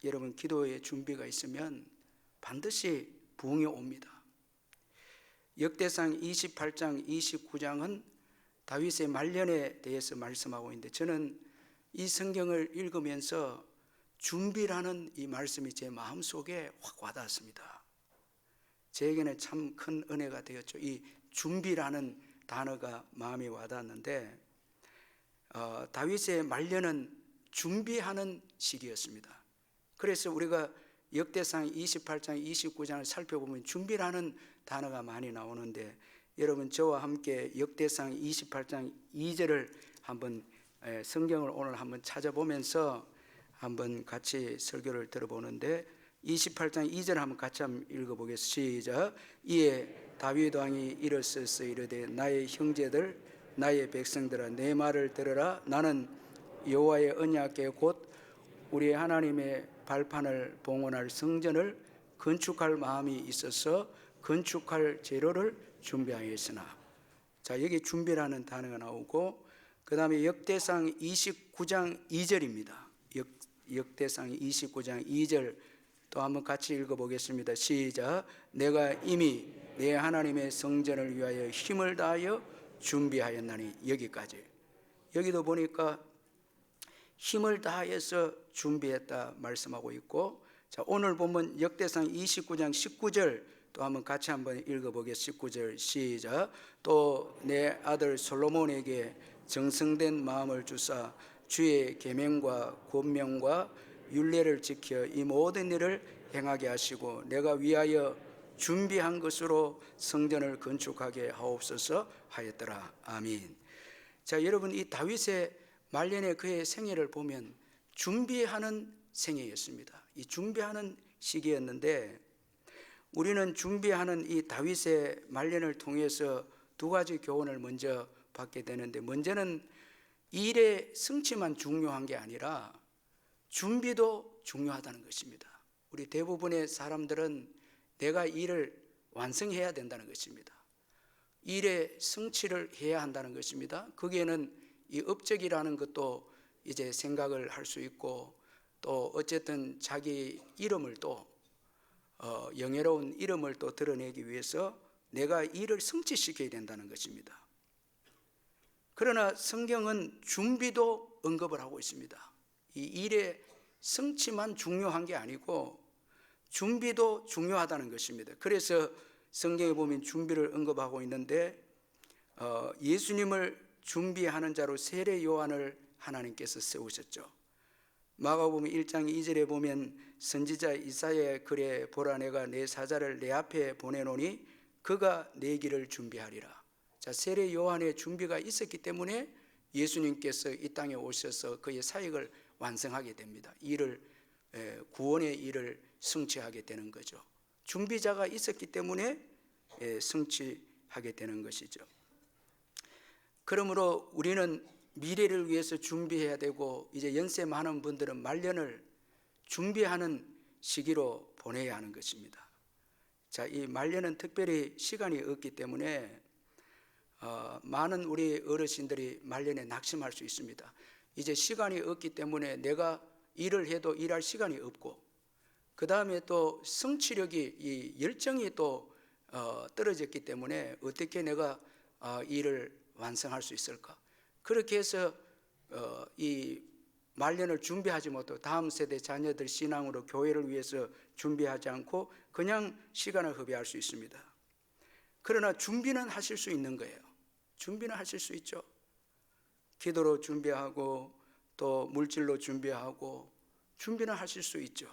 여러분 기도의 준비가 있으면 반드시 부흥이 옵니다. 역대상 28장 29장은 다윗의 말년에 대해서 말씀하고 있는데, 저는 이 성경을 읽으면서 준비라는 이 말씀이 제 마음속에 확 와닿았습니다. 제게는 참 큰 은혜가 되었죠. 이 준비라는 단어가 마음에 와닿았는데, 다윗의 말년은 준비하는 시기였습니다. 그래서 우리가 역대상 28장 29장을 살펴보면 준비라는 단어가 많이 나오는데, 여러분 저와 함께 역대상 28장 2절을 한번 성경을 오늘 한번 찾아보면서 한번 같이 설교를 들어보는데, 28장 2절 한번 같이 한번 읽어보겠습니다. 시작. 이에 다윗 왕이 일어서서 이르되 나의 형제들 나의 백성들아 내 말을 들으라. 나는 여호와의 언약궤 곧 우리 하나님의 발판을 봉헌할 성전을 건축할 마음이 있어서 건축할 재료를 준비하였으나. 자, 여기 준비라는 단어가 나오고, 그 다음에 역대상 29장 2절입니다. 역대상 29장 2절 또 한번 같이 읽어보겠습니다. 시작. 내가 이미 내 하나님의 성전을 위하여 힘을 다하여 준비하였나니. 여기까지. 여기도 보니까 힘을 다해서 준비했다 말씀하고 있고, 자, 오늘 보면 역대상 29장 19절 또 한번 같이 한번 읽어보겠습니다. 19절 시작. 또 내 아들 솔로몬에게 정성된 마음을 주사 주의 계명과 권명과 율례를 지켜 이 모든 일을 행하게 하시고 내가 위하여 준비한 것으로 성전을 건축하게 하옵소서 하였더라. 아멘. 자, 여러분 이 다윗의 말년에 그의 생애를 보면 준비하는 생애였습니다. 이 준비하는 시기였는데, 우리는 준비하는 이 다윗의 말년을 통해서 두 가지 교훈을 먼저 받게 되는데, 먼저는 일의 성취만 중요한 게 아니라 준비도 중요하다는 것입니다. 우리 대부분의 사람들은 내가 일을 완성해야 된다는 것입니다. 일의 성취를 해야 한다는 것입니다. 거기에는 이 업적이라는 것도 이제 생각을 할 수 있고, 또 어쨌든 자기 이름을 또 영예로운 이름을 또 드러내기 위해서 내가 일을 성취시켜야 된다는 것입니다. 그러나 성경은 준비도 언급을 하고 있습니다. 이 일의 성취만 중요한 게 아니고 준비도 중요하다는 것입니다. 그래서 성경에 보면 준비를 언급하고 있는데, 예수님을 준비하는 자로 세례 요한을 하나님께서 세우셨죠. 마가복음 1장 2절에 보면 선지자 이사야의 글에 보라 내가 내 사자를 내 앞에 보내노니 그가 내 길을 준비하리라. 자, 세례 요한의 준비가 있었기 때문에 예수님께서 이 땅에 오셔서 그의 사역을 완성하게 됩니다. 구원의 일을 성취하게 되는 거죠. 준비자가 있었기 때문에 성취하게 되는 것이죠. 그러므로 우리는 미래를 위해서 준비해야 되고, 이제 연세 많은 분들은 말년을 준비하는 시기로 보내야 하는 것입니다. 자, 이 말년은 특별히 시간이 없기 때문에 많은 우리 어르신들이 말년에 낙심할 수 있습니다. 이제 시간이 없기 때문에 내가 일을 해도 일할 시간이 없고, 그 다음에 또 성취력이, 이 열정이 또 떨어졌기 때문에 어떻게 내가 일을 완성할 수 있을까? 그렇게 해서 이 말년을 준비하지 못하고 다음 세대 자녀들 신앙으로 교회를 위해서 준비하지 않고 그냥 시간을 허비할 수 있습니다. 그러나 준비는 하실 수 있는 거예요. 준비는 하실 수 있죠. 기도로 준비하고 또 물질로 준비하고 준비는 하실 수 있죠.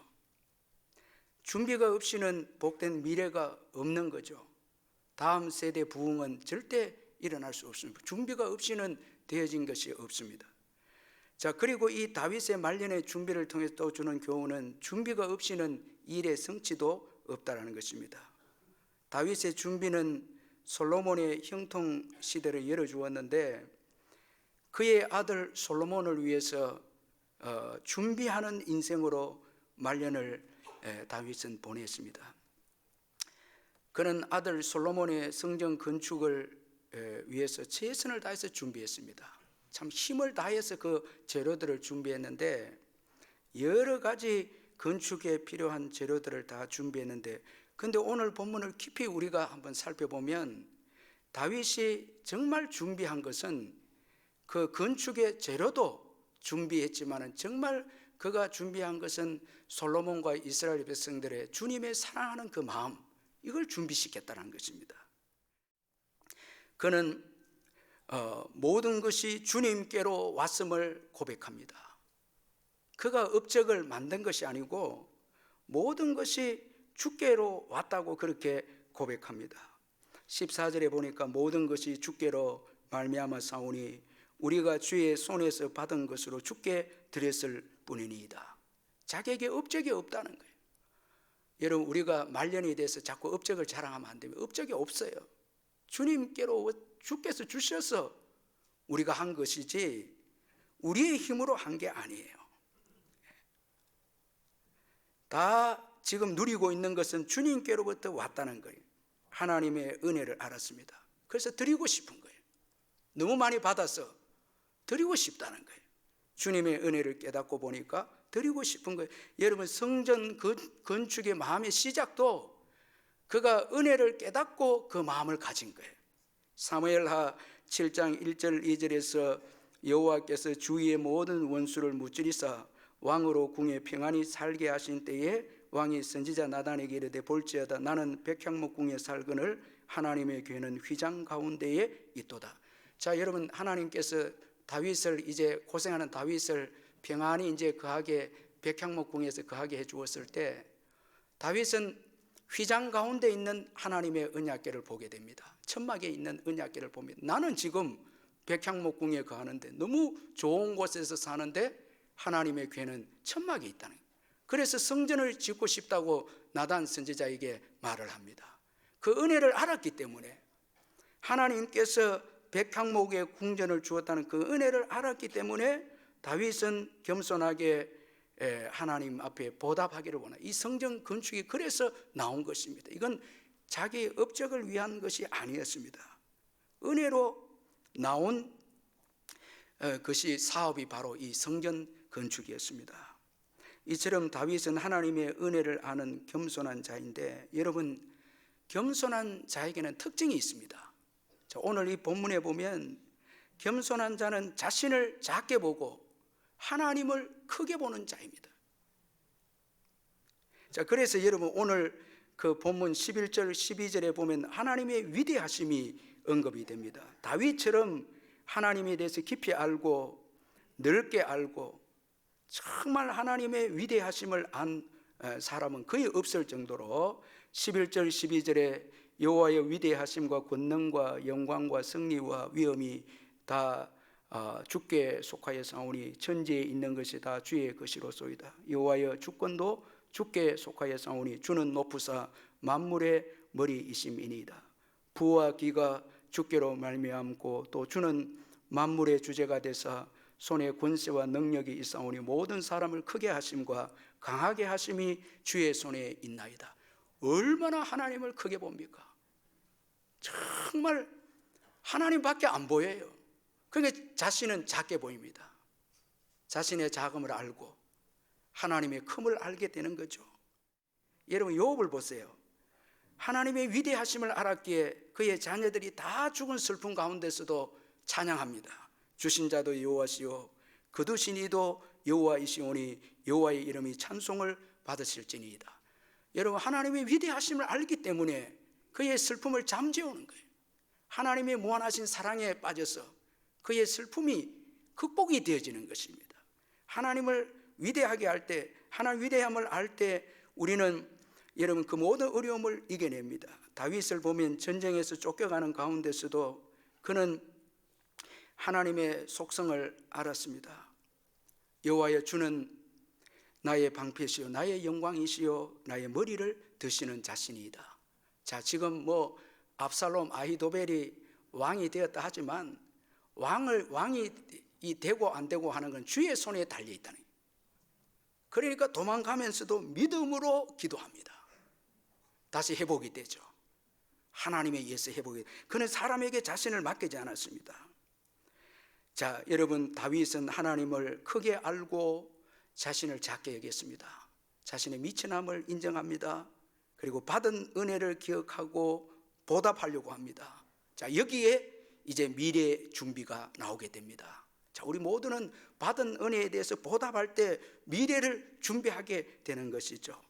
준비가 없이는 복된 미래가 없는 거죠. 다음 세대 부흥은 절대 일어날 수 없습니다. 준비가 없이는 되어진 것이 없습니다. 자, 그리고 이 다윗의 말년의 준비를 통해서 또 주는 교훈은 준비가 없이는 일의 성취도 없다라는 것입니다. 다윗의 준비는 솔로몬의 형통 시대를 열어주었는데, 그의 아들 솔로몬을 위해서 준비하는 인생으로 말년을 다윗은 보냈습니다. 그는 아들 솔로몬의 성전 건축을 위해서 최선을 다해서 준비했습니다. 참 힘을 다해서 그 재료들을 준비했는데, 여러 가지 건축에 필요한 재료들을 다 준비했는데, 근데 오늘 본문을 깊이 우리가 한번 살펴보면 다윗이 정말 준비한 것은 그 건축의 재료도 준비했지만 정말 그가 준비한 것은 솔로몬과 이스라엘 백성들의 주님의 사랑하는 그 마음, 이걸 준비시켰다는 것입니다. 그는 모든 것이 주님께로 왔음을 고백합니다. 그가 업적을 만든 것이 아니고 모든 것이 주께로 왔다고 그렇게 고백합니다. 14절에 보니까 모든 것이 주께로 말미암아 사오니 우리가 주의 손에서 받은 것으로 주께 드렸을 뿐이니이다. 자기에게 업적이 없다는 거예요. 여러분, 우리가 말년이 돼서 자꾸 업적을 자랑하면 안 됩니다. 업적이 없어요. 주님께로 주께서 주셔서 우리가 한 것이지 우리의 힘으로 한 게 아니에요. 다 지금 누리고 있는 것은 주님께로부터 왔다는 거예요. 하나님의 은혜를 알았습니다. 그래서 드리고 싶은 거예요. 너무 많이 받아서 드리고 싶다는 거예요. 주님의 은혜를 깨닫고 보니까 드리고 싶은 거예요. 여러분, 성전 건축의 마음의 시작도 그가 은혜를 깨닫고 그 마음을 가진 거예요. 사무엘하 7장 1절 2절에서 여호와께서 주위의 모든 원수를 무찌르사 왕으로 궁에 평안히 살게 하신 때에 왕이 선지자 나단에게 이르되 볼지어다 나는 백향목 궁에 살거늘 하나님의 괴는 휘장 가운데에 있도다. 자, 여러분, 하나님께서 다윗을 이제 고생하는 다윗을 평안히 이제 거하게 백향목 궁에서 거하게 해 주었을 때 다윗은 휘장 가운데 있는 하나님의 언약궤를 보게 됩니다. 천막에 있는 언약궤를 봅니다. 나는 지금 백향목 궁에 거하는데 너무 좋은 곳에서 사는데 하나님의 궤는 천막에 있다는 거예요. 그래서 성전을 짓고 싶다고 나단 선지자에게 말을 합니다. 그 은혜를 알았기 때문에 하나님께서 백향목의 궁전을 주었다는 그 은혜를 알았기 때문에 다윗은 겸손하게 하나님 앞에 보답하기를 원해요. 이 성전 건축이 그래서 나온 것입니다. 이건 자기 업적을 위한 것이 아니었습니다. 은혜로 나온 것이 사업이 바로 이 성전 건축이었습니다. 이처럼 다윗은 하나님의 은혜를 아는 겸손한 자인데, 여러분, 겸손한 자에게는 특징이 있습니다. 자, 오늘 이 본문에 보면 겸손한 자는 자신을 작게 보고 하나님을 크게 보는 자입니다. 자, 그래서 여러분, 오늘 그 본문 11절 12절에 보면 하나님의 위대하심이 언급이 됩니다. 다윗처럼 하나님에 대해서 깊이 알고 넓게 알고 정말 하나님의 위대하심을 안 사람은 거의 없을 정도로 11절 12절에 여호와의 위대하심과 권능과 영광과 승리와 위엄이 다 주께 속하여 사오니 천지에 있는 것이 다 주의 것이로소이다. 여호와의 주권도 주께 속하여 사오니 주는 높으사 만물의 머리이심이니이다. 부와 기가 주께로 말미암고 또 주는 만물의 주제가 되사 손에 권세와 능력이 있사오니 모든 사람을 크게 하심과 강하게 하심이 주의 손에 있나이다. 얼마나 하나님을 크게 봅니까? 정말 하나님밖에 안 보여요. 그러니까 자신은 작게 보입니다. 자신의 작음을 알고 하나님의 큼을 알게 되는 거죠. 여러분, 욥을 보세요. 하나님의 위대하심을 알았기에 그의 자녀들이 다 죽은 슬픔 가운데서도 찬양합니다. 주신 자도 여호와시요 거두신 이도 여호와이시오니 여호와의 이름이 찬송을 받으실지니이다. 여러분, 하나님의 위대하심을 알기 때문에 그의 슬픔을 잠재우는 거예요. 하나님의 무한하신 사랑에 빠져서 그의 슬픔이 극복이 되어지는 것입니다. 하나님을 위대하게 할 때, 하나님 위대함을 알 때 우리는 여러분 그 모든 어려움을 이겨냅니다. 다윗을 보면 전쟁에서 쫓겨가는 가운데서도 그는 하나님의 속성을 알았습니다. 여호와여, 주는 나의 방패시요 나의 영광이시요 나의 머리를 드시는 자신이다. 자, 지금 뭐 압살롬, 아히도벨이 왕이 되었다 하지만 왕이 되고 안 되고 하는 건 주의 손에 달려 있다는 거예요. 그러니까 도망가면서도 믿음으로 기도합니다. 다시 회복이 되죠. 하나님에 의해서 회복이. 그는 사람에게 자신을 맡기지 않았습니다. 자, 여러분, 다윗은 하나님을 크게 알고 자신을 작게 여겼습니다. 자신의 미천함을 인정합니다. 그리고 받은 은혜를 기억하고 보답하려고 합니다. 자, 여기에 이제 미래 준비가 나오게 됩니다. 자, 우리 모두는 받은 은혜에 대해서 보답할 때 미래를 준비하게 되는 것이죠.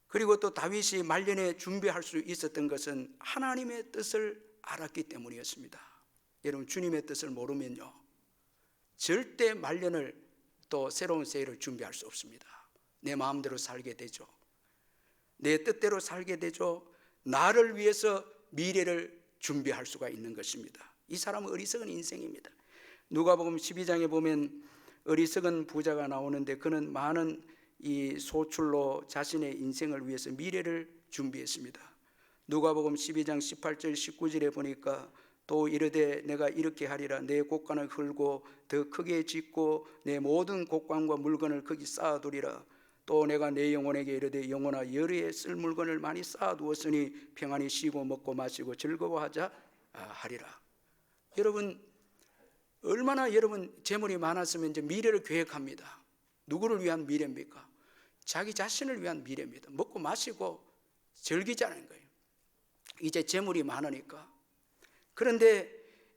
그리고 또 다윗이 말년에 준비할 수 있었던 것은 하나님의 뜻을 알았기 때문이었습니다. 여러분, 주님의 뜻을 모르면요, 절대 말년을 또 새로운 새해를 준비할 수 없습니다. 내 마음대로 살게 되죠. 내 뜻대로 살게 되죠. 나를 위해서 미래를 준비할 수가 있는 것입니다. 이 사람은 어리석은 인생입니다. 누가복음 12장에 보면 어리석은 부자가 나오는데 그는 많은 이 소출로 자신의 인생을 위해서 미래를 준비했습니다. 누가복음 12장 18절 19절에 보니까 또 이르되 내가 이렇게 하리라. 내 곡간을 헐고 더 크게 짓고 내 모든 곡간과 물건을 거기 쌓아두리라. 또 내가 내 영혼에게 이르되 영혼아 여러 해 쓸 물건을 많이 쌓아두었으니 평안히 쉬고 먹고 마시고 즐거워하자 하리라. 여러분, 얼마나 여러분 재물이 많았으면 이제 미래를 계획합니다. 누구를 위한 미래입니까? 자기 자신을 위한 미래입니다. 먹고 마시고 즐기자는 거예요. 이제 재물이 많으니까. 그런데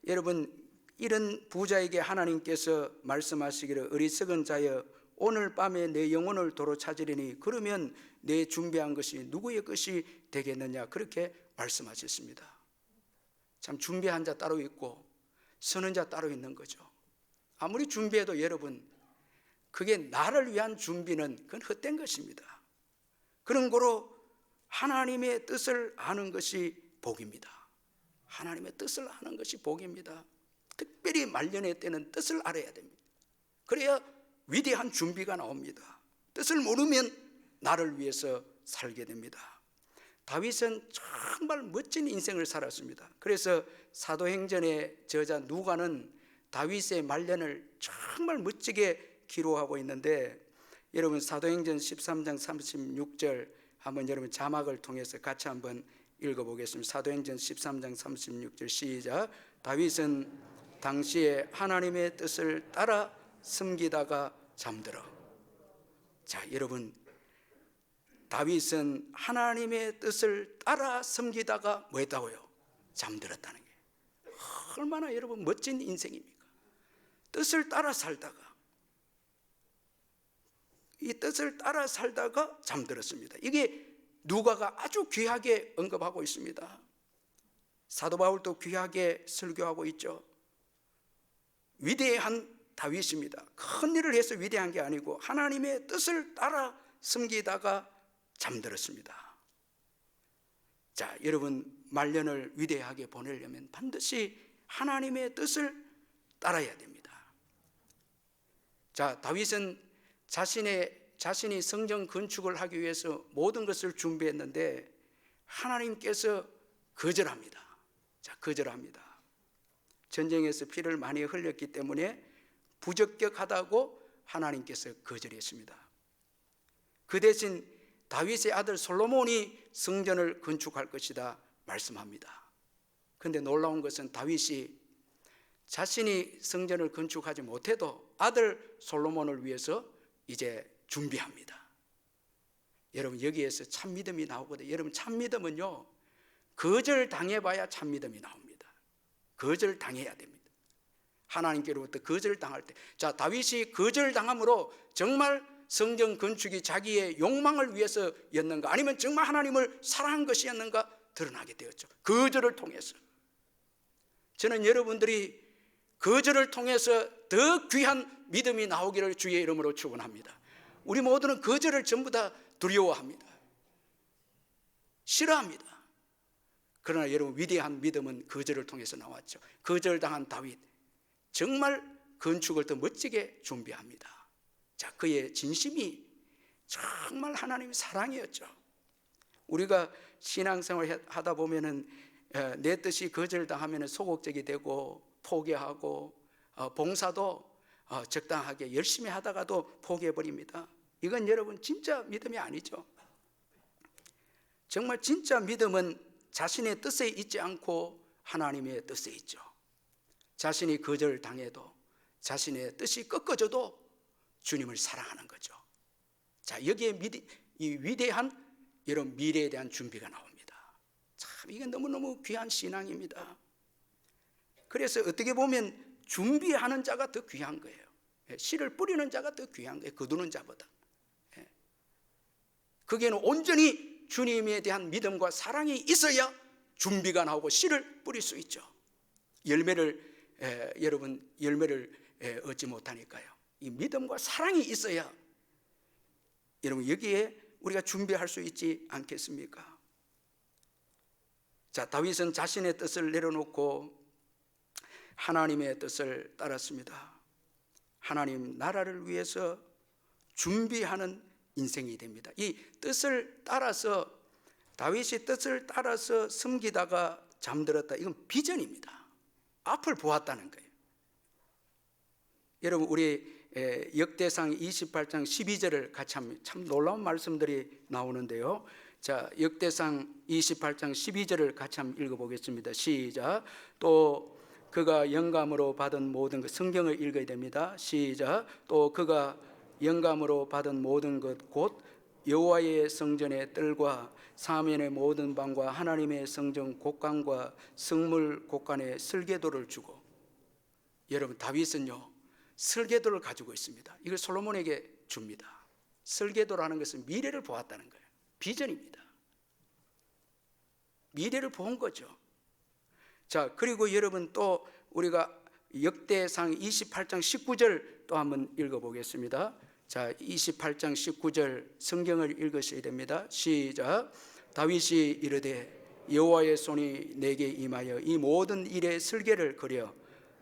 여러분, 이런 부자에게 하나님께서 말씀하시기를 어리석은 자여 오늘 밤에 내 영혼을 도로 찾으리니 그러면 내 준비한 것이 누구의 것이 되겠느냐, 그렇게 말씀하셨습니다. 참, 준비한 자 따로 있고 서는 자 따로 있는 거죠. 아무리 준비해도 여러분, 그게 나를 위한 준비는 그건 헛된 것입니다. 그런 거로 하나님의 뜻을 아는 것이 복입니다. 하나님의 뜻을 아는 것이 복입니다. 특별히 말년의 때는 뜻을 알아야 됩니다. 그래야 위대한 준비가 나옵니다. 뜻을 모르면 나를 위해서 살게 됩니다. 다윗은 정말 멋진 인생을 살았습니다. 그래서 사도행전의 저자 누가는 다윗의 말년을 정말 멋지게 기록하고 있는데, 여러분 사도행전 13장 36절 한번 여러분 자막을 통해서 같이 한번 읽어보겠습니다. 사도행전 13장 36절 시작. 다윗은 당시에 하나님의 뜻을 따라 숨기다가 잠들어. 자, 여러분, 다윗은 하나님의 뜻을 따라 섬기다가 뭐 했다고요? 잠들었다는 게 얼마나 여러분 멋진 인생입니까? 뜻을 따라 살다가, 이 뜻을 따라 살다가 잠들었습니다. 이게 누가가 아주 귀하게 언급하고 있습니다. 사도 바울도 귀하게 설교하고 있죠. 위대한 다윗입니다. 큰 일을 해서 위대한 게 아니고 하나님의 뜻을 따라 섬기다가 잠들었습니다. 자, 여러분, 말년을 위대하게 보내려면 반드시 하나님의 뜻을 따라야 됩니다. 자, 다윗은 자신이 성전 건축을 하기 위해서 모든 것을 준비했는데 하나님께서 거절합니다. 자, 거절합니다. 전쟁에서 피를 많이 흘렸기 때문에 부적격하다고 하나님께서 거절했습니다. 그 대신 다윗의 아들 솔로몬이 성전을 건축할 것이다 말씀합니다. 그런데 놀라운 것은 다윗이 자신이 성전을 건축하지 못해도 아들 솔로몬을 위해서 이제 준비합니다. 여러분, 여기에서 참 믿음이 나오거든요. 여러분, 참 믿음은요, 거절 당해봐야 참 믿음이 나옵니다. 거절 당해야 됩니다. 하나님께로부터 거절 당할 때, 자, 다윗이 거절 당함으로 정말 성전 건축이 자기의 욕망을 위해서였는가, 아니면 정말 하나님을 사랑한 것이었는가 드러나게 되었죠. 거절을 통해서. 저는 여러분들이 거절을 통해서 더 귀한 믿음이 나오기를 주의 이름으로 축원합니다. 우리 모두는 거절을 전부 다 두려워합니다. 싫어합니다. 그러나 여러분, 위대한 믿음은 거절을 통해서 나왔죠. 거절당한 다윗, 정말 건축을 더 멋지게 준비합니다. 자, 그의 진심이 정말 하나님의 사랑이었죠. 우리가 신앙생활 하다 보면은 내 뜻이 거절당하면 소극적이 되고 포기하고 봉사도 적당하게 열심히 하다가도 포기해버립니다. 이건 여러분 진짜 믿음이 아니죠. 정말 진짜 믿음은 자신의 뜻에 있지 않고 하나님의 뜻에 있죠. 자신이 거절당해도, 자신의 뜻이 꺾어져도 주님을 사랑하는 거죠. 자, 여기에 이 위대한 여러분 미래에 대한 준비가 나옵니다. 참 이게 너무너무 귀한 신앙입니다. 그래서 어떻게 보면 준비하는 자가 더 귀한 거예요. 씨를 뿌리는 자가 더 귀한 거예요. 거두는 자보다. 거기에는 온전히 주님에 대한 믿음과 사랑이 있어야 준비가 나오고 씨를 뿌릴 수 있죠. 여러분 열매를 얻지 못하니까요. 이 믿음과 사랑이 있어야 여러분 여기에 우리가 준비할 수 있지 않겠습니까? 자, 다윗은 자신의 뜻을 내려놓고 하나님의 뜻을 따랐습니다. 하나님 나라를 위해서 준비하는 인생이 됩니다. 이 뜻을 따라서 다윗이 뜻을 따라서 섬기다가 잠들었다. 이건 비전입니다. 앞을 보았다는 거예요. 여러분 우리 역대상 28장 12절을 같이 하면 참 놀라운 말씀들이 나오는데요. 자, 역대상 28장 12절을 같이 한번 읽어보겠습니다. 시작. 또 그가 영감으로 받은 모든 것, 성경을 읽어야 됩니다. 시작. 또 그가 영감으로 받은 모든 것 곧 여호와의 성전의 뜰과 사면의 모든 방과 하나님의 성전 곳간과 성물 곳간에 설계도를 주고, 여러분 다윗은요 설계도를 가지고 있습니다. 이걸 솔로몬에게 줍니다. 설계도라는 것은 미래를 보았다는 거예요. 비전입니다. 미래를 본 거죠. 자, 그리고 여러분 또 우리가 역대상 28장 19절 또 한번 읽어보겠습니다. 자, 28장 19절 성경을 읽으셔야 됩니다. 시작. 다윗이 이르되 여호와의 손이 내게 임하여 이 모든 일의 설계를 그려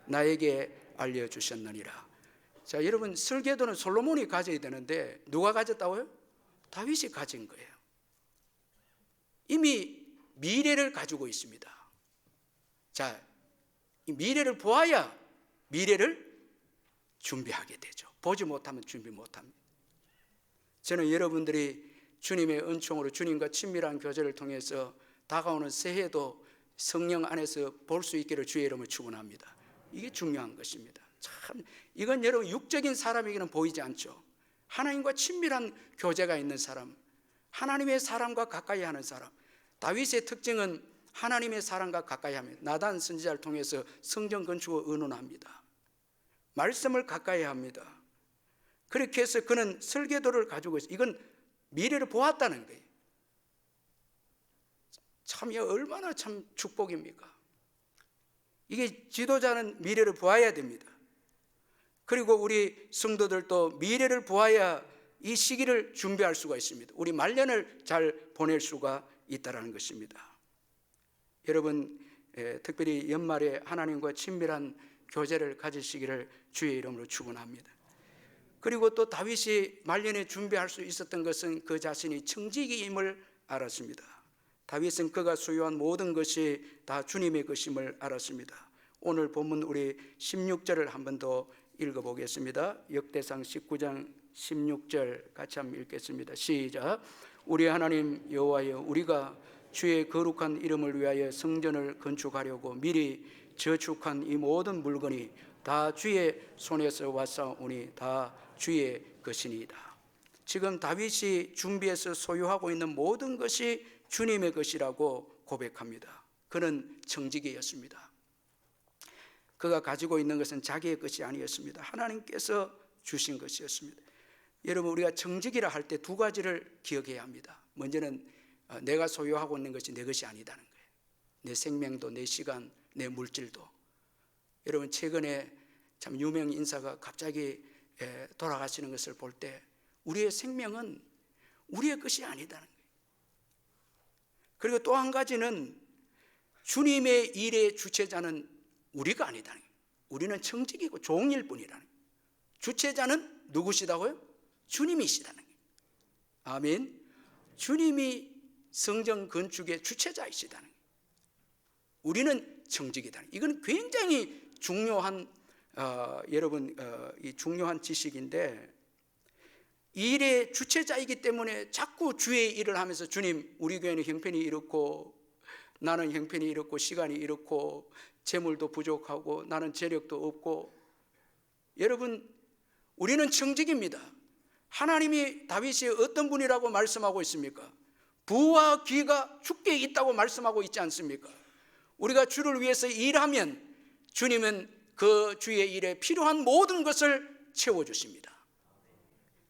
나에게 알려주셨느니라. 자, 여러분 설계도는 솔로몬이 가져야 되는데 누가 가졌다고요? 다윗이 가진 거예요. 이미 미래를 가지고 있습니다. 자, 이 미래를 보아야 미래를 준비하게 되죠. 보지 못하면 준비 못합니다. 저는 여러분들이 주님의 은총으로 주님과 친밀한 교제를 통해서 다가오는 새해도 성령 안에서 볼 수 있기를 주의 이름으로 축원합니다. 이게 중요한 것입니다. 참 이건 여러분 육적인 사람에게는 보이지 않죠. 하나님과 친밀한 교제가 있는 사람, 하나님의 사람과 가까이 하는 사람. 다윗의 특징은 하나님의 사람과 가까이 합니다. 나단 선지자를 통해서 성전 건축을 의논합니다. 말씀을 가까이 합니다. 그렇게 해서 그는 설계도를 가지고 있어요. 이건 미래를 보았다는 거예요. 참 이게 얼마나 참 축복입니까? 이게 지도자는 미래를 보아야 됩니다. 그리고 우리 성도들도 미래를 보아야 이 시기를 준비할 수가 있습니다. 우리 말년을 잘 보낼 수가 있다는 것입니다. 여러분 특별히 연말에 하나님과 친밀한 교제를 가지시기를 주의 이름으로 축원합니다. 그리고 또 다윗이 말년에 준비할 수 있었던 것은 그 자신이 청지기임을 알았습니다. 다윗은 그가 소유한 모든 것이 다 주님의 것임을 알았습니다. 오늘 본문 우리 16절을 한 번 더 읽어보겠습니다. 역대상 19장 16절 같이 한번 읽겠습니다. 시작. 우리 하나님 여호와여, 우리가 주의 거룩한 이름을 위하여 성전을 건축하려고 미리 저축한 이 모든 물건이 다 주의 손에서 왔사오니 다 주의 것이니이다. 지금 다윗이 준비해서 소유하고 있는 모든 것이 주님의 것이라고 고백합니다. 그는 청지기였습니다. 그가 가지고 있는 것은 자기의 것이 아니었습니다. 하나님께서 주신 것이었습니다. 여러분 우리가 청지기라 할 때 두 가지를 기억해야 합니다. 먼저는 내가 소유하고 있는 것이 내 것이 아니다는 거예요. 내 생명도, 내 시간, 내 물질도. 여러분 최근에 참 유명 인사가 갑자기 돌아가시는 것을 볼 때 우리의 생명은 우리의 것이 아니다는 거예요. 그리고 또 한 가지는 주님의 일의 주체자는 우리가 아니다는 거예요. 우리는 청직이고 종일 뿐이라는 거예요. 주체자는 누구시다고요? 주님이시다는 거예요. 아멘. 주님이 성전 건축의 주체자이시다는 거예요. 우리는 청직이다는 거예요. 이건 굉장히 중요한 이 중요한 지식인데, 일의 주체자이기 때문에 자꾸 주의 일을 하면서 주님, 우리 교회는 형편이 이렇고 나는 형편이 이렇고 시간이 이렇고 재물도 부족하고 나는 재력도 없고. 여러분 우리는 청직입니다. 하나님이 다윗이 어떤 분이라고 말씀하고 있습니까? 부와 귀가 주께 있다고 말씀하고 있지 않습니까? 우리가 주를 위해서 일하면 주님은 그 주의 일에 필요한 모든 것을 채워주십니다.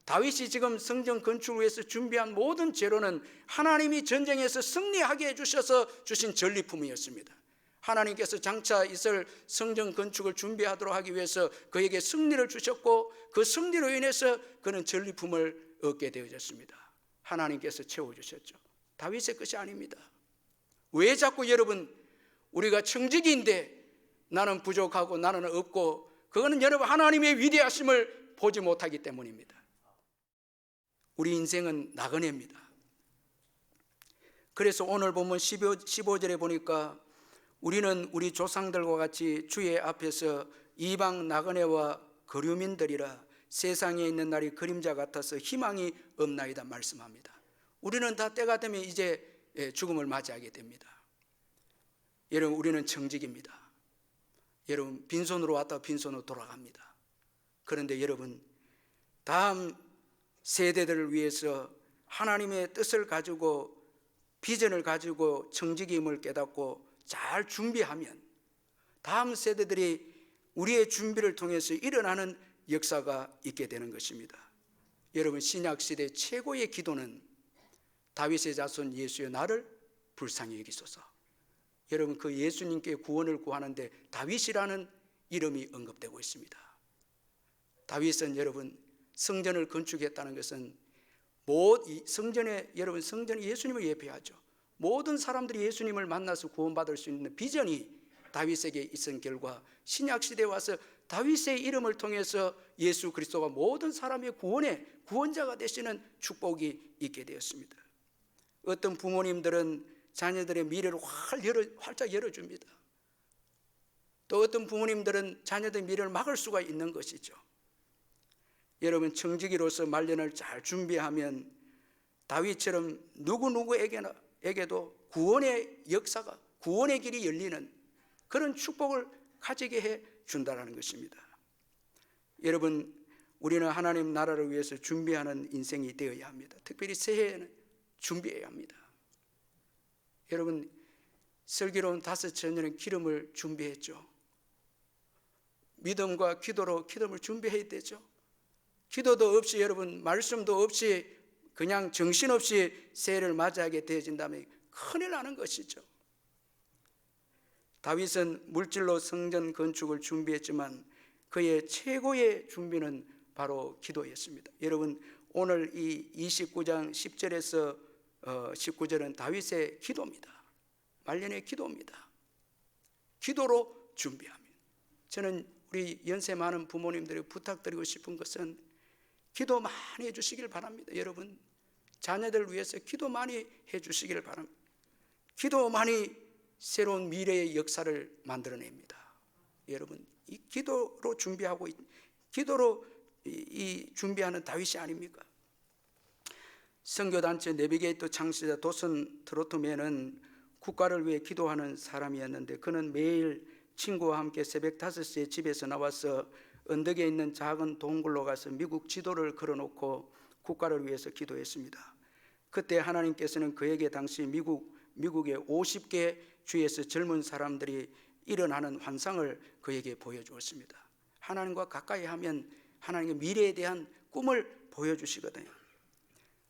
다윗이 지금 성전 건축을 위해서 준비한 모든 재료는 하나님이 전쟁에서 승리하게 해주셔서 주신 전리품이었습니다. 하나님께서 장차 있을 성전 건축을 준비하도록 하기 위해서 그에게 승리를 주셨고, 그 승리로 인해서 그는 전리품을 얻게 되어졌습니다. 하나님께서 채워주셨죠. 다윗의 것이 아닙니다. 왜 자꾸 여러분, 우리가 청지기인데 나는 부족하고 나는 없고, 그거는 여러분 하나님의 위대하심을 보지 못하기 때문입니다. 우리 인생은 나그네입니다. 그래서 오늘 보면 15절에 보니까 우리는 우리 조상들과 같이 주의 앞에서 이방 나그네와 거류민들이라 세상에 있는 날이 그림자 같아서 희망이 없나이다 말씀합니다. 우리는 다 때가 되면 이제 죽음을 맞이하게 됩니다. 여러분, 우리는 청직입니다. 여러분, 빈손으로 왔다가 빈손으로 돌아갑니다. 그런데 여러분, 다음 세대들을 위해서 하나님의 뜻을 가지고 비전을 가지고 청직임을 깨닫고 잘 준비하면 다음 세대들이 우리의 준비를 통해서 일어나는 역사가 있게 되는 것입니다. 여러분, 신약시대 최고의 기도는 다윗의 자손 예수여 나를 불쌍히 여기소서. 여러분, 그 예수님께 구원을 구하는데 다윗이라는 이름이 언급되고 있습니다. 다윗은 여러분 성전을 건축했다는 것은 성전에 여러분 성전이 예수님을 예표하죠. 모든 사람들이 예수님을 만나서 구원받을 수 있는 비전이 다윗에게 있은 결과 신약시대에 와서 다윗의 이름을 통해서 예수 그리스도가 모든 사람의 구원의 구원자가 되시는 축복이 있게 되었습니다. 어떤 부모님들은 자녀들의 미래를 활짝 열어줍니다. 또 어떤 부모님들은 자녀들의 미래를 막을 수가 있는 것이죠. 여러분, 청지기로서 말년을 잘 준비하면 다윗처럼 누구에게도 구원의 역사가, 구원의 길이 열리는 그런 축복을 가지게 해 준다는 것입니다. 여러분, 우리는 하나님 나라를 위해서 준비하는 인생이 되어야 합니다. 특별히 새해에는 준비해야 합니다. 여러분, 슬기로운 다섯 처녀는 기름을 준비했죠. 믿음과 기도로 기름을 준비해야 되죠. 기도도 없이 여러분 말씀도 없이 그냥 정신없이 새해를 맞이하게 되어진다면 큰일 나는 것이죠. 다윗은 물질로 성전 건축을 준비했지만 그의 최고의 준비는 바로 기도였습니다. 여러분, 오늘 이 29장 10절에서 19절은 다윗의 기도입니다. 말년의 기도입니다. 기도로 준비하면, 저는 우리 연세 많은 부모님들이 부탁드리고 싶은 것은 기도 많이 해주시길 바랍니다. 여러분, 자녀들을 위해서 기도 많이 해주시길 바랍니다. 기도 많이 새로운 미래의 역사를 만들어냅니다. 여러분, 이 기도로 준비하고 기도로 준비하는 다윗이 아닙니까? 선교단체 내비게이터 창시자 도슨 트로트맨은 국가를 위해 기도하는 사람이었는데 그는 매일 친구와 함께 새벽 5시에 집에서 나와서 언덕에 있는 작은 동굴로 가서 미국 지도를 걸어놓고 국가를 위해서 기도했습니다. 그때 하나님께서는 그에게 당시 미국의 50개 주에서 젊은 사람들이 일어나는 환상을 그에게 보여주었습니다. 하나님과 가까이 하면 하나님의 미래에 대한 꿈을 보여주시거든요.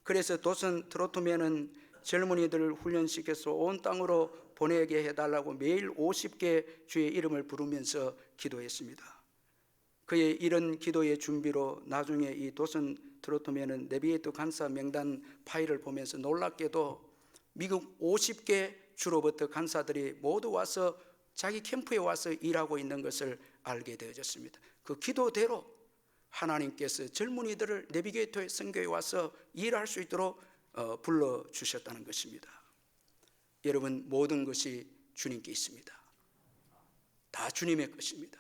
그래서 도슨 트로트맨은 젊은이들을 훈련시켜서 온 땅으로 보내게 해달라고 매일 50개 주의 이름을 부르면서 기도했습니다. 그의 이런 기도의 준비로 나중에 이 도슨 트로트맨은 내비게이터 간사 명단 파일을 보면서 놀랍게도 미국 50개 주로부터 간사들이 모두 와서 자기 캠프에 와서 일하고 있는 것을 알게 되어졌습니다. 그 기도대로 하나님께서 젊은이들을 내비게이터의 선교에 와서 일할 수 있도록 불러주셨다는 것입니다. 여러분, 모든 것이 주님께 있습니다. 다 주님의 것입니다.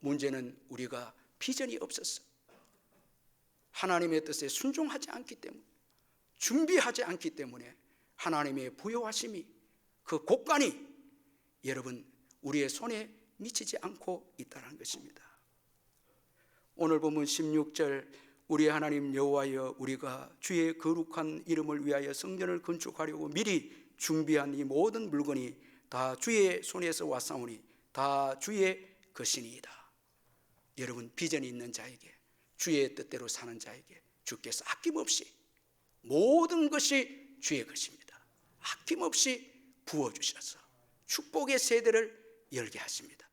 문제는 우리가 비전이 없었어. 하나님의 뜻에 순종하지 않기 때문에, 준비하지 않기 때문에 하나님의 부요하심이, 그 곡간이 여러분 우리의 손에 미치지 않고 있다는 것입니다. 오늘 보면 16절, 우리 하나님 여호와여, 우리가 주의 거룩한 이름을 위하여 성전을 건축하려고 미리 준비한 이 모든 물건이 다 주의 손에서 왔사오니 다 주의 것이니이다. 여러분, 비전이 있는 자에게, 주의 뜻대로 사는 자에게 주께서 아낌없이 모든 것이 주의 것입니다. 아낌없이 부어주셔서 축복의 세대를 열게 하십니다.